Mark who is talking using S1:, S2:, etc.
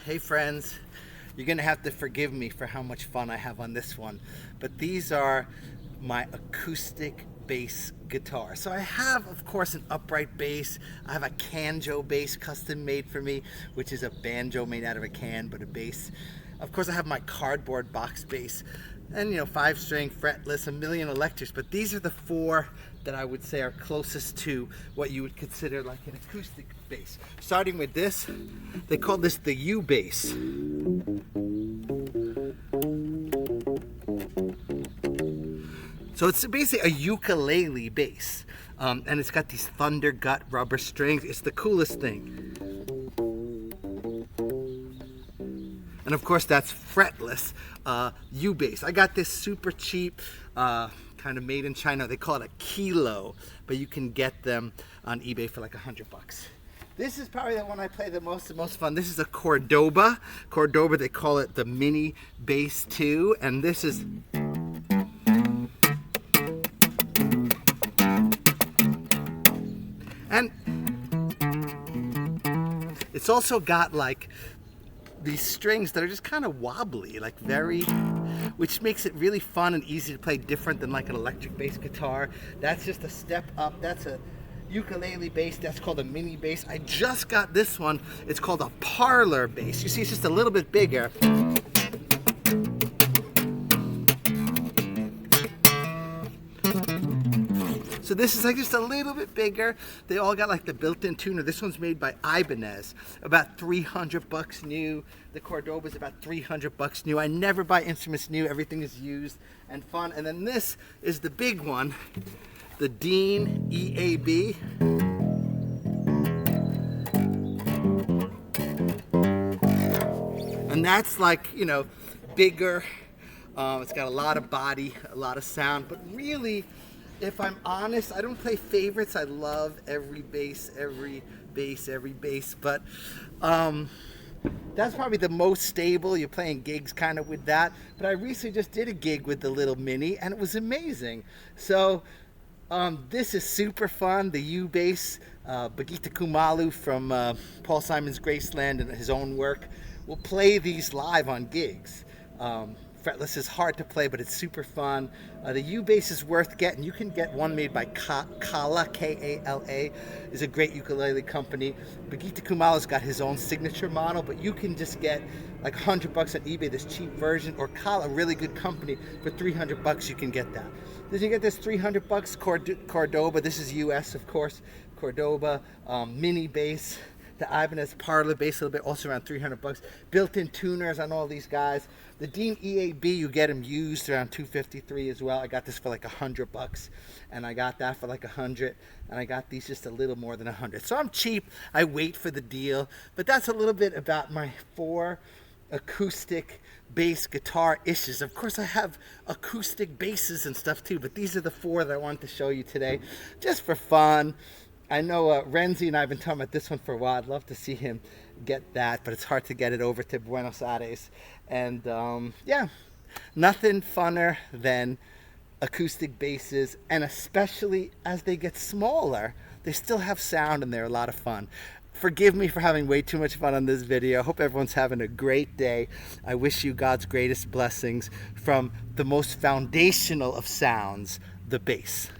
S1: Hey friends, you're gonna have to forgive me for how much fun I have on this one, but these are my acoustic bass guitar. So I have, of course, an upright bass. I have a banjo bass custom made for me, which is a banjo made out of a can, but a bass. Of course, I have my cardboard box bass, and 5-string, fretless, a million electrics, but these are the four that I would say are closest to what you would consider like an acoustic bass. Starting with this, they call this the Ubase. So it's basically a ukulele bass, and it's got these thunder gut rubber strings. It's the coolest thing. And of course that's fretless Ubase. I got this super cheap, kind of made in China. They call it a kilo, but you can get them on eBay for like $100. This is probably the one I play the most fun. This is a Cordoba. Cordoba, they call it the mini bass too, and this is and it's also got like these strings that are just kind of wobbly, like which makes it really fun and easy to play, different than like an electric bass guitar. That's just a step up. That's a ukulele bass. That's called a mini bass. I just got this one. It's called a Parlor Bass. You see, it's just a little bit bigger. So this is like just a little bit bigger. They all got like the built-in tuner. This one's made by Ibanez, about $300 new. The Cordoba is about $300 new. I never buy instruments new. Everything is used and fun. And then this is the big one, the Dean EAB. And that's like, bigger. It's got a lot of body, a lot of sound, but really, if I'm honest, I don't play favorites. I love every bass, but that's probably the most stable. You're playing gigs kind of with that, but I recently just did a gig with the little mini and it was amazing. So this is super fun. The Ubase, Bagita Kumalu from Paul Simon's Graceland and his own work will play these live on gigs. Fretless is hard to play, but it's super fun. The Ubase is worth getting. You can get one made by Kala, K-A-L-A, is a great ukulele company. Bagita Kumala's got his own signature model, but you can just get like $100 on eBay, this cheap version, or Kala, a really good company, for $300 you can get that. Then you get this $300 Cordoba. This is US, of course. Cordoba, mini bass. The Ibanez Parlor Bass, a little bit, also around $300. Built-in tuners on all these guys. The Dean EAB, you get them used around $253 as well. I got this for like $100, and I got that for like $100, and I got these just a little more than $100. So I'm cheap. I wait for the deal. But that's a little bit about my 4 acoustic bass guitar issues. Of course, I have acoustic basses and stuff too, but these are the 4 that I wanted to show you today, just for fun. I know Renzi and I have been talking about this one for a while. I'd love to see him get that, but it's hard to get it over to Buenos Aires. And yeah, nothing funner than acoustic basses, and especially as they get smaller, they still have sound and they're a lot of fun. Forgive me for having way too much fun on this video. I hope everyone's having a great day. I wish you God's greatest blessings from the most foundational of sounds, the bass.